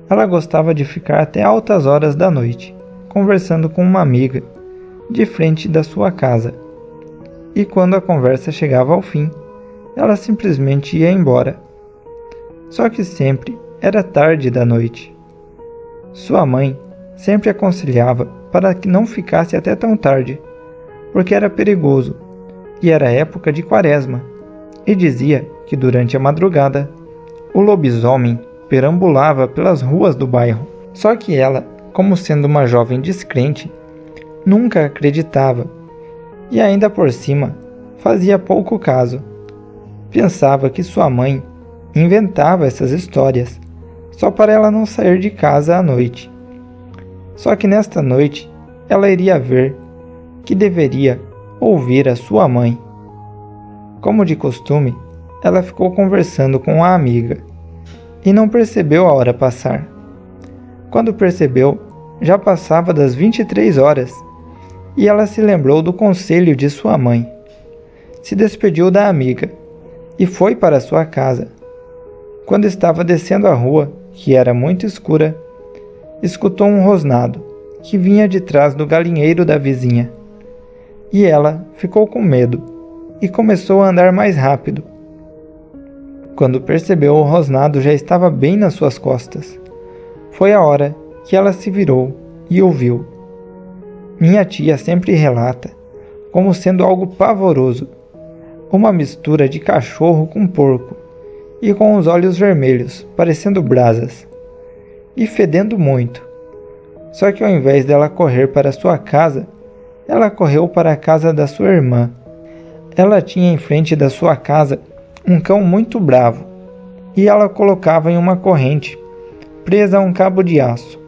Ela gostava de ficar até altas horas da noite, conversando com uma amiga, de frente da sua casa. E quando a conversa chegava ao fim, ela simplesmente ia embora. Só que sempre era tarde da noite. Sua mãe sempre aconselhava para que não ficasse até tão tarde, porque era perigoso e era época de quaresma, e dizia que durante a madrugada o lobisomem perambulava pelas ruas do bairro. Só que ela, como sendo uma jovem descrente, nunca acreditava e ainda por cima fazia pouco caso. Pensava que sua mãe inventava essas histórias só para ela não sair de casa à noite. Só que nesta noite ela iria ver que deveria ouvir a sua mãe. Como de costume, ela ficou conversando com a amiga e não percebeu a hora passar. Quando percebeu, já passava das 23 horas e ela se lembrou do conselho de sua mãe, se despediu da amiga e foi para sua casa. Quando estava descendo a rua, que era muito escura, escutou um rosnado que vinha de trás do galinheiro da vizinha. E ela ficou com medo e começou a andar mais rápido. Quando percebeu, o rosnado já estava bem nas suas costas. Foi a hora que ela se virou e ouviu. Minha tia sempre relata como sendo algo pavoroso, uma mistura de cachorro com porco, e com os olhos vermelhos, parecendo brasas, e fedendo muito. Só que ao invés dela correr para sua casa, ela correu para a casa da sua irmã. Ela tinha em frente da sua casa um cão muito bravo, e ela colocava em uma corrente, presa a um cabo de aço,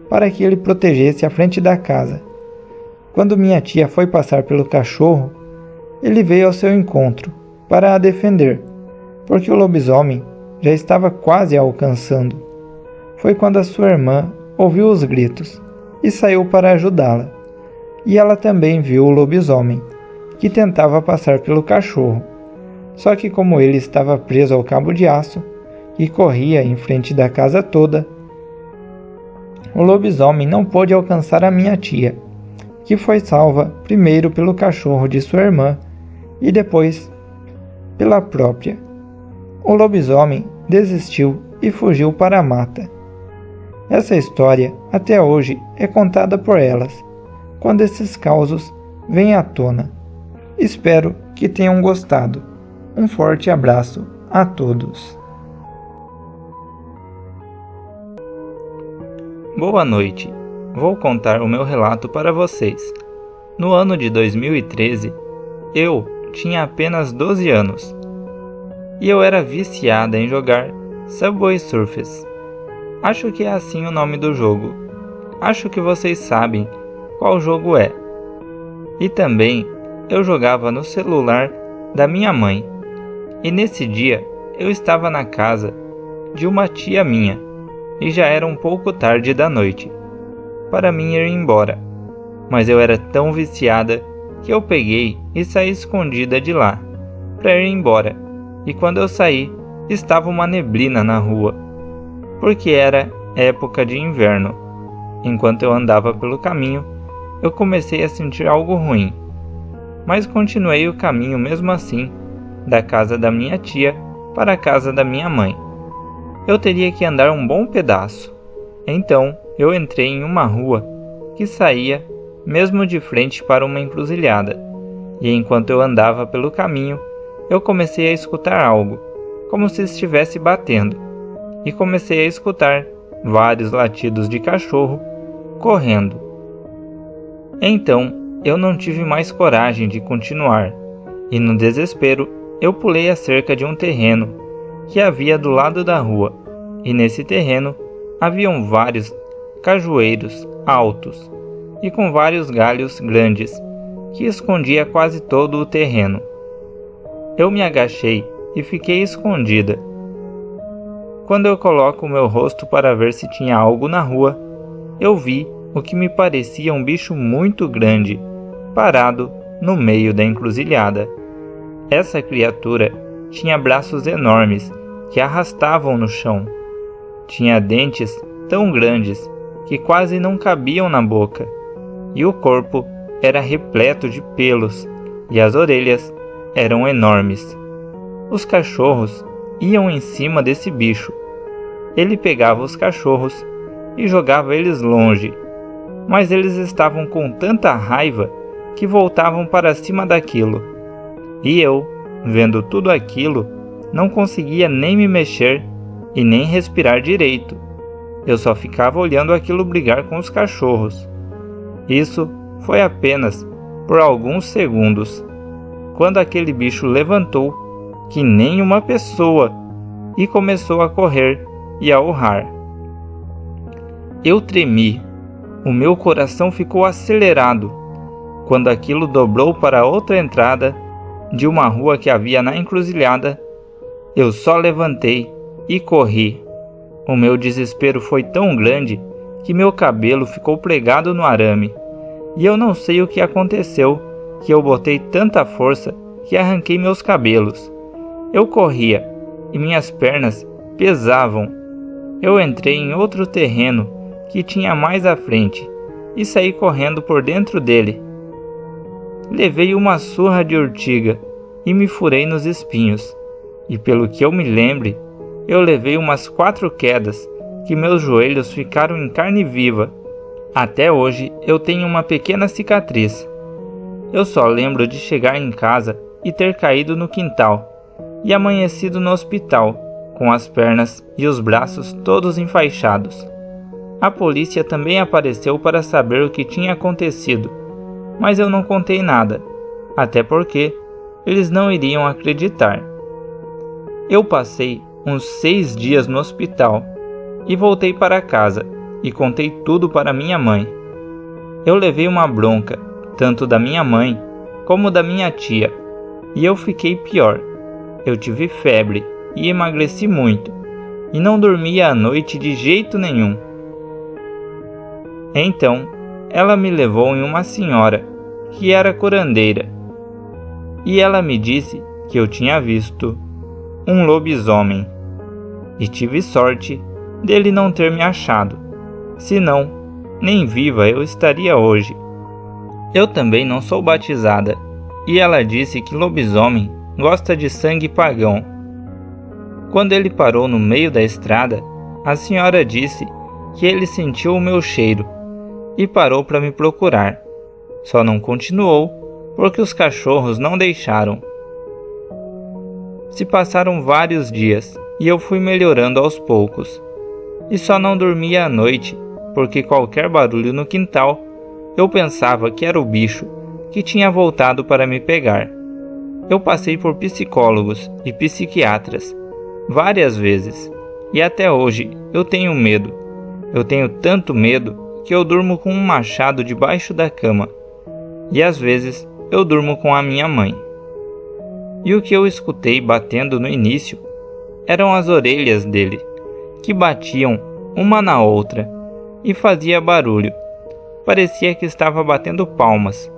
para que ele protegesse a frente da casa. Quando minha tia foi passar pelo cachorro, ele veio ao seu encontro para a defender, porque o lobisomem já estava quase a alcançando. Foi quando a sua irmã ouviu os gritos e saiu para ajudá-la. E ela também viu o lobisomem, que tentava passar pelo cachorro. Só que como ele estava preso ao cabo de aço e corria em frente da casa toda, o lobisomem não pôde alcançar a minha tia, que foi salva primeiro pelo cachorro de sua irmã e depois pela própria. O lobisomem desistiu e fugiu para a mata. Essa história até hoje é contada por elas, quando esses causos vêm à tona. Espero que tenham gostado. Um forte abraço a todos.
Boa noite. Vou contar o meu relato para vocês. No ano de 2013, eu tinha apenas 12 anos e eu era viciada em jogar Subway Surfers. Acho que é assim o nome do jogo. Acho que vocês sabem qual jogo é. E também eu jogava no celular da minha mãe. E nesse dia eu estava na casa de uma tia minha e já era um pouco tarde da noite para mim ir embora. Mas eu era tão viciada que eu peguei e saí escondida de lá para ir embora. E quando eu saí, estava uma neblina na rua, porque era época de inverno. Enquanto eu andava pelo caminho, eu comecei a sentir algo ruim, mas continuei o caminho mesmo assim, da casa da minha tia para a casa da minha mãe. Eu teria que andar um bom pedaço. Então eu entrei em uma rua que saía mesmo de frente para uma encruzilhada, e enquanto eu andava pelo caminho, eu comecei a escutar algo, como se estivesse batendo, e comecei a escutar vários latidos de cachorro correndo. Então eu não tive mais coragem de continuar, e no desespero eu pulei a cerca de um terreno que havia do lado da rua, e nesse terreno haviam vários cajueiros altos e com vários galhos grandes que escondia quase todo o terreno. Eu me agachei e fiquei escondida. Quando eu coloco o meu rosto para ver se tinha algo na rua, eu vi o que me parecia um bicho muito grande, parado no meio da encruzilhada. Essa criatura tinha braços enormes que arrastavam no chão. Tinha dentes tão grandes que quase não cabiam na boca, e o corpo era repleto de pelos, e as orelhas eram enormes. Os cachorros iam em cima desse bicho. Ele pegava os cachorros e jogava eles longe, mas eles estavam com tanta raiva que voltavam para cima daquilo. E eu, vendo tudo aquilo, não conseguia nem me mexer e nem respirar direito. Eu só ficava olhando aquilo brigar com os cachorros. Isso foi apenas por alguns segundos, quando aquele bicho levantou, que nem uma pessoa, e começou a correr e a urrar. Eu tremi, o meu coração ficou acelerado, quando aquilo dobrou para outra entrada de uma rua que havia na encruzilhada. Eu só levantei e corri. O meu desespero foi tão grande que meu cabelo ficou pregado no arame, e eu não sei o que aconteceu, que eu botei tanta força que arranquei meus cabelos. Eu corria e minhas pernas pesavam. Eu entrei em outro terreno que tinha mais à frente e saí correndo por dentro dele. Levei uma surra de urtiga e me furei nos espinhos. E pelo que eu me lembre, eu levei umas 4 quedas que meus joelhos ficaram em carne viva. Até hoje eu tenho uma pequena cicatriz. Eu só lembro de chegar em casa e ter caído no quintal e amanhecido no hospital, com as pernas e os braços todos enfaixados. A polícia também apareceu para saber o que tinha acontecido, mas eu não contei nada, até porque eles não iriam acreditar. Eu passei uns 6 dias no hospital e voltei para casa e contei tudo para minha mãe. Eu levei uma bronca, tanto da minha mãe como da minha tia, e eu fiquei pior. Eu tive febre e emagreci muito, e não dormia à noite de jeito nenhum. Então, ela me levou em uma senhora, que era curandeira, e ela me disse que eu tinha visto um lobisomem, e tive sorte dele não ter me achado, senão nem viva eu estaria hoje. Eu também não sou batizada, e ela disse que lobisomem gosta de sangue pagão. Quando ele parou no meio da estrada, a senhora disse que ele sentiu o meu cheiro e parou para me procurar. Só não continuou porque os cachorros não deixaram. Se passaram vários dias e eu fui melhorando aos poucos. E só não dormia à noite porque qualquer barulho no quintal eu pensava que era o bicho que tinha voltado para me pegar. Eu passei por psicólogos e psiquiatras várias vezes e até hoje eu tenho medo. Eu tenho tanto medo que eu durmo com um machado debaixo da cama e às vezes eu durmo com a minha mãe. E o que eu escutei batendo no início eram as orelhas dele, que batiam uma na outra e fazia barulho. Parecia que estava batendo palmas,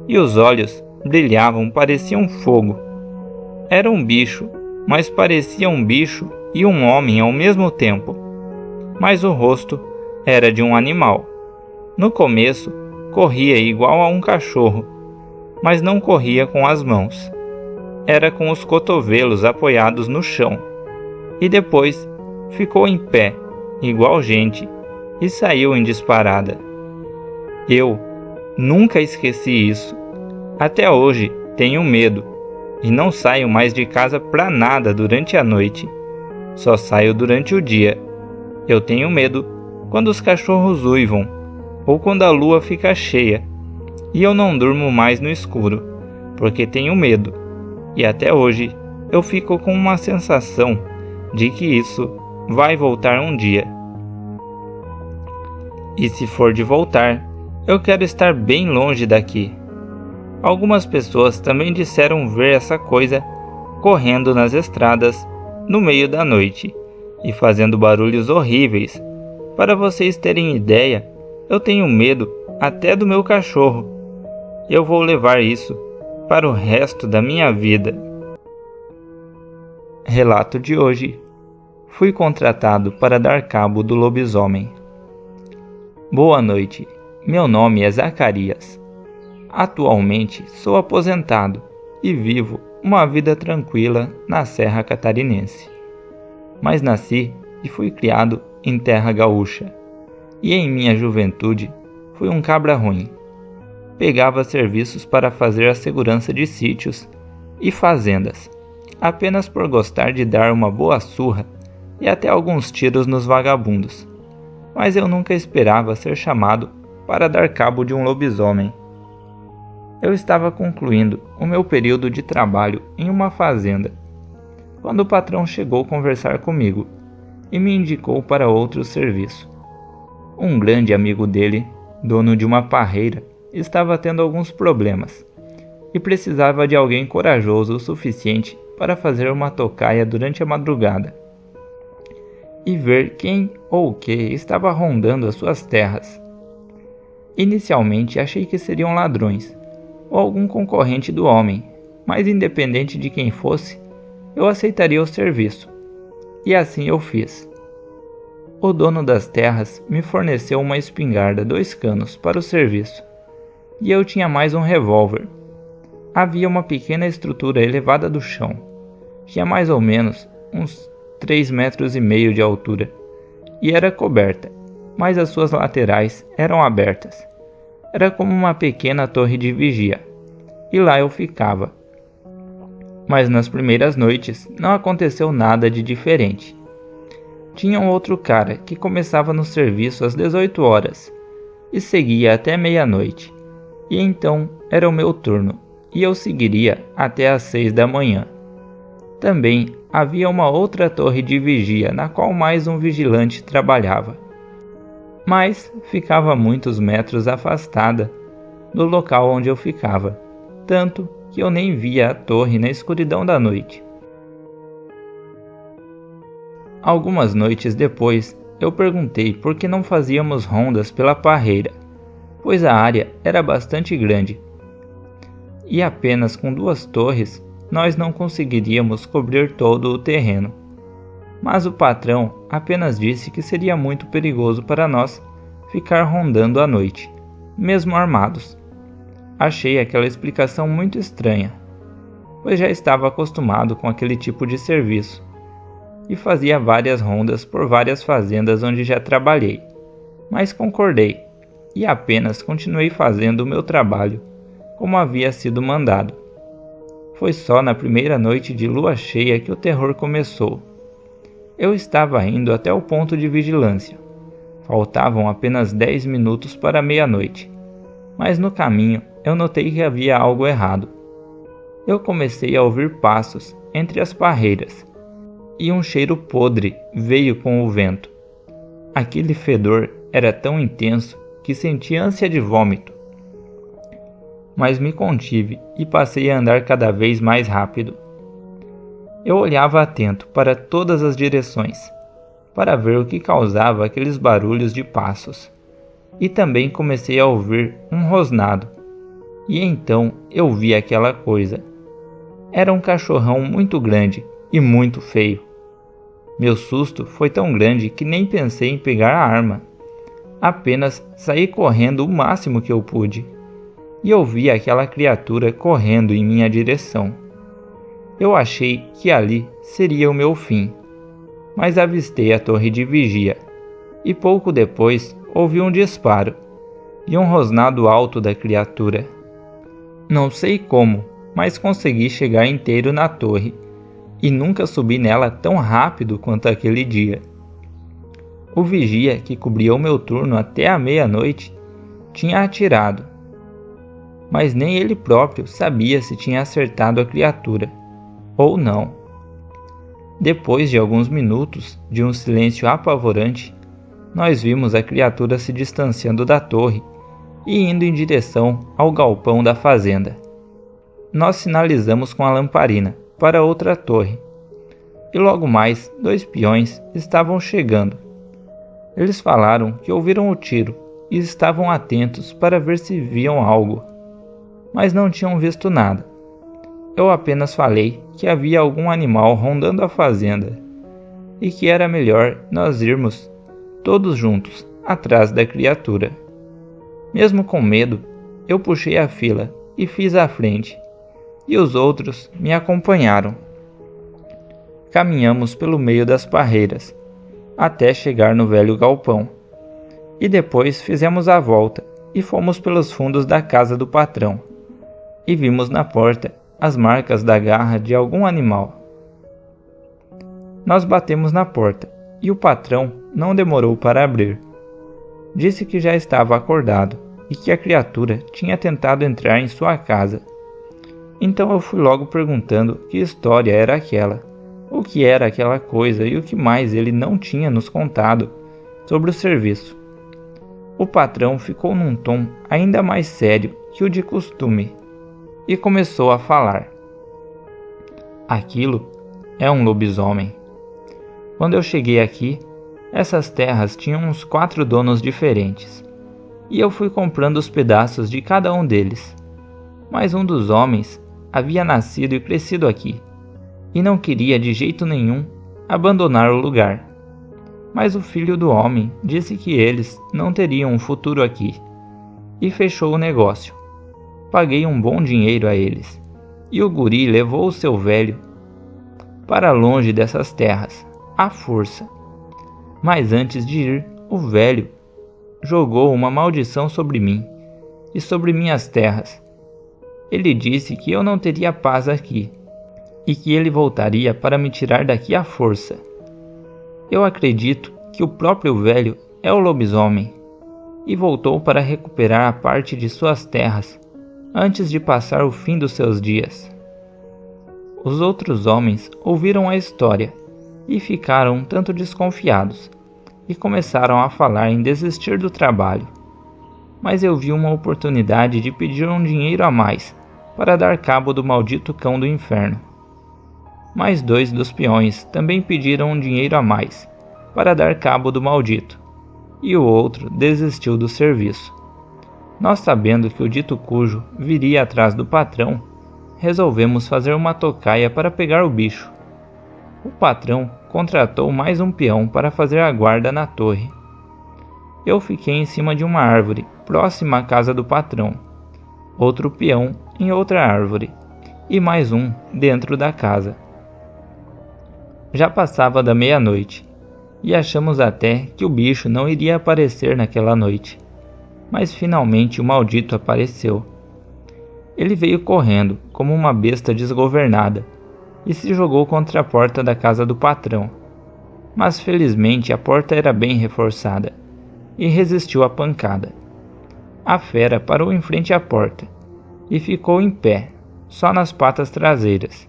e os olhos brilhavam, pareciam fogo. Era um bicho, mas parecia um bicho e um homem ao mesmo tempo. Mas o rosto era de um animal. No começo, corria igual a um cachorro, mas não corria com as mãos. Era com os cotovelos apoiados no chão. E depois ficou em pé, igual gente, e saiu em disparada. Eu nunca esqueci isso. Até hoje tenho medo e não saio mais de casa pra nada durante a noite. Só saio durante o dia. Eu tenho medo quando os cachorros uivam ou quando a lua fica cheia. E eu não durmo mais no escuro, porque tenho medo. E até hoje eu fico com uma sensação de que isso vai voltar um dia. E se for de voltar, eu quero estar bem longe daqui. Algumas pessoas também disseram ver essa coisa correndo nas estradas no meio da noite e fazendo barulhos horríveis. Para vocês terem ideia, eu tenho medo até do meu cachorro. Eu vou levar isso para o resto da minha vida. Relato de hoje. Fui contratado para dar cabo do lobisomem. Boa noite, meu nome é Zacarias. Atualmente sou aposentado e vivo uma vida tranquila na Serra Catarinense. Mas nasci e fui criado em terra gaúcha. E em minha juventude fui um cabra ruim. Pegava serviços para fazer a segurança de sítios e fazendas, apenas por gostar de dar uma boa surra e até alguns tiros nos vagabundos. Mas eu nunca esperava ser chamado para dar cabo de um lobisomem. Eu estava concluindo o meu período de trabalho em uma fazenda, quando o patrão chegou conversar comigo e me indicou para outro serviço. Um grande amigo dele, dono de uma parreira, estava tendo alguns problemas e precisava de alguém corajoso o suficiente para fazer uma tocaia durante a madrugada e ver quem ou o que estava rondando as suas terras. Inicialmente achei que seriam ladrões ou algum concorrente do homem, mas independente de quem fosse, eu aceitaria o serviço. E assim eu fiz. O dono das terras me forneceu uma espingarda 2 canos para o serviço, e eu tinha mais um revólver. Havia uma pequena estrutura elevada do chão. Tinha mais ou menos uns 3,5 metros de altura, e era coberta, mas as suas laterais eram abertas. Era como uma pequena torre de vigia, e lá eu ficava. Mas nas primeiras noites não aconteceu nada de diferente. Tinha um outro cara que começava no serviço às 18 horas e seguia até meia-noite, e então era o meu turno, e eu seguiria até às 6 da manhã. Também havia uma outra torre de vigia na qual mais um vigilante trabalhava, mas ficava muitos metros afastada do local onde eu ficava, tanto que eu nem via a torre na escuridão da noite. Algumas noites depois, eu perguntei por que não fazíamos rondas pela parreira, pois a área era bastante grande, e apenas com 2 torres nós não conseguiríamos cobrir todo o terreno. Mas o patrão apenas disse que seria muito perigoso para nós ficar rondando à noite, mesmo armados. Achei aquela explicação muito estranha, pois já estava acostumado com aquele tipo de serviço, e fazia várias rondas por várias fazendas onde já trabalhei, mas concordei, e apenas continuei fazendo o meu trabalho, como havia sido mandado. Foi só na primeira noite de lua cheia que o terror começou. Eu estava indo até o ponto de vigilância. Faltavam apenas 10 minutos para meia-noite, mas no caminho eu notei que havia algo errado. Eu comecei a ouvir passos entre as parreiras, e um cheiro podre veio com o vento. Aquele fedor era tão intenso que senti ânsia de vômito. Mas me contive e passei a andar cada vez mais rápido. Eu olhava atento para todas as direções, para ver o que causava aqueles barulhos de passos, e também comecei a ouvir um rosnado. E então eu vi aquela coisa. Era um cachorrão muito grande e muito feio. Meu susto foi tão grande que nem pensei em pegar a arma. Apenas saí correndo o máximo que eu pude, e eu vi aquela criatura correndo em minha direção. Eu achei que ali seria o meu fim, mas avistei a torre de vigia, e pouco depois ouvi um disparo e um rosnado alto da criatura. Não sei como, mas consegui chegar inteiro na torre, e nunca subi nela tão rápido quanto aquele dia. O vigia que cobria o meu turno até a meia-noite tinha atirado, mas nem ele próprio sabia se tinha acertado a criatura ou não. Depois de alguns minutos de um silêncio apavorante, nós vimos a criatura se distanciando da torre e indo em direção ao galpão da fazenda. Nós sinalizamos com a lamparina para outra torre, e logo mais 2 peões estavam chegando. Eles falaram que ouviram o tiro e estavam atentos para ver se viam algo, mas não tinham visto nada. Eu apenas falei que havia algum animal rondando a fazenda e que era melhor nós irmos todos juntos atrás da criatura. Mesmo com medo, eu puxei a fila e fiz a frente, e os outros me acompanharam. Caminhamos pelo meio das parreiras, até chegar no velho galpão, e depois fizemos a volta e fomos pelos fundos da casa do patrão, e vimos na porta as marcas da garra de algum animal. Nós batemos na porta, e o patrão não demorou para abrir. Disse que já estava acordado e que a criatura tinha tentado entrar em sua casa. Então eu fui logo perguntando que história era aquela, o que era aquela coisa e o que mais ele não tinha nos contado sobre o serviço. O patrão ficou num tom ainda mais sério que o de costume e começou a falar. Aquilo é um lobisomem. Quando eu cheguei aqui, essas terras tinham uns 4 donos diferentes, e eu fui comprando os pedaços de cada um deles. Mas um dos homens havia nascido e crescido aqui, e não queria de jeito nenhum abandonar o lugar. Mas o filho do homem disse que eles não teriam um futuro aqui, e fechou o negócio. Paguei um bom dinheiro a eles, e o guri levou o seu velho para longe dessas terras, à força. Mas antes de ir, o velho jogou uma maldição sobre mim e sobre minhas terras. Ele disse que eu não teria paz aqui, e que ele voltaria para me tirar daqui à força. Eu acredito que o próprio velho é o lobisomem, e voltou para recuperar a parte de suas terras, antes de passar o fim dos seus dias. Os outros homens ouviram a história, e ficaram um tanto desconfiados, e começaram a falar em desistir do trabalho. Mas eu vi uma oportunidade de pedir um dinheiro a mais, para dar cabo do maldito cão do inferno. Mais 2 dos peões também pediram um dinheiro a mais, para dar cabo do maldito, e o outro desistiu do serviço. Nós, sabendo que o dito cujo viria atrás do patrão, resolvemos fazer uma tocaia para pegar o bicho. O patrão contratou mais um peão para fazer a guarda na torre. Eu fiquei em cima de uma árvore, próxima à casa do patrão, outro peão em outra árvore, e mais um dentro da casa. Já passava da meia-noite, e achamos até que o bicho não iria aparecer naquela noite. Mas finalmente o maldito apareceu. Ele veio correndo, como uma besta desgovernada, e se jogou contra a porta da casa do patrão. Mas felizmente a porta era bem reforçada, e resistiu à pancada. A fera parou em frente à porta, e ficou em pé, só nas patas traseiras,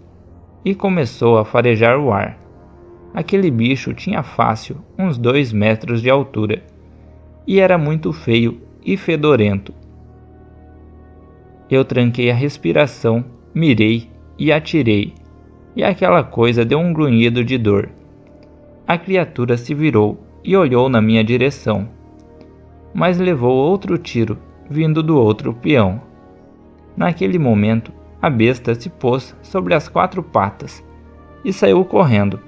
e começou a farejar o ar. Aquele bicho tinha fácil uns 2 metros de altura, e era muito feio e fedorento. Eu tranquei a respiração, mirei e atirei, e aquela coisa deu um grunhido de dor. A criatura se virou e olhou na minha direção, mas levou outro tiro vindo do outro peão. Naquele momento, a besta se pôs sobre as 4 patas e saiu correndo.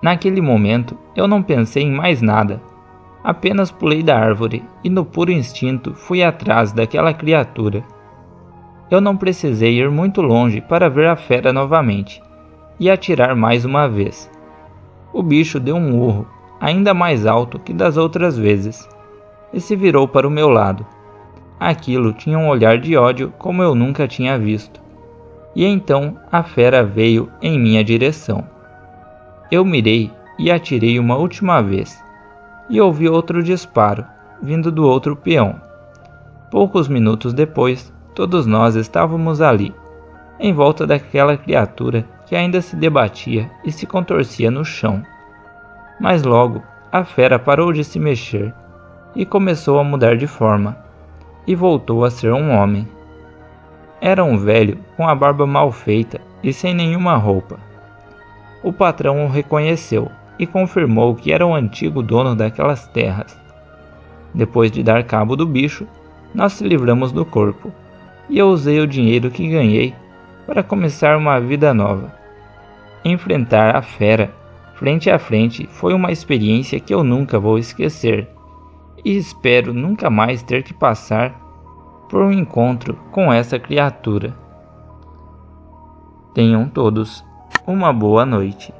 Naquele momento, eu não pensei em mais nada. Apenas pulei da árvore e no puro instinto fui atrás daquela criatura. Eu não precisei ir muito longe para ver a fera novamente e atirar mais uma vez. O bicho deu um urro, ainda mais alto que das outras vezes, e se virou para o meu lado. Aquilo tinha um olhar de ódio como eu nunca tinha visto. E então a fera veio em minha direção. Eu mirei e atirei uma última vez, e ouvi outro disparo, vindo do outro peão. Poucos minutos depois, todos nós estávamos ali, em volta daquela criatura que ainda se debatia e se contorcia no chão. Mas logo, a fera parou de se mexer, e começou a mudar de forma, e voltou a ser um homem. Era um velho com a barba mal feita e sem nenhuma roupa. O patrão o reconheceu e confirmou que era o antigo dono daquelas terras. Depois de dar cabo do bicho, nós se livramos do corpo, e eu usei o dinheiro que ganhei para começar uma vida nova. Enfrentar a fera frente a frente foi uma experiência que eu nunca vou esquecer, e espero nunca mais ter que passar por um encontro com essa criatura. Tenham todos uma boa noite.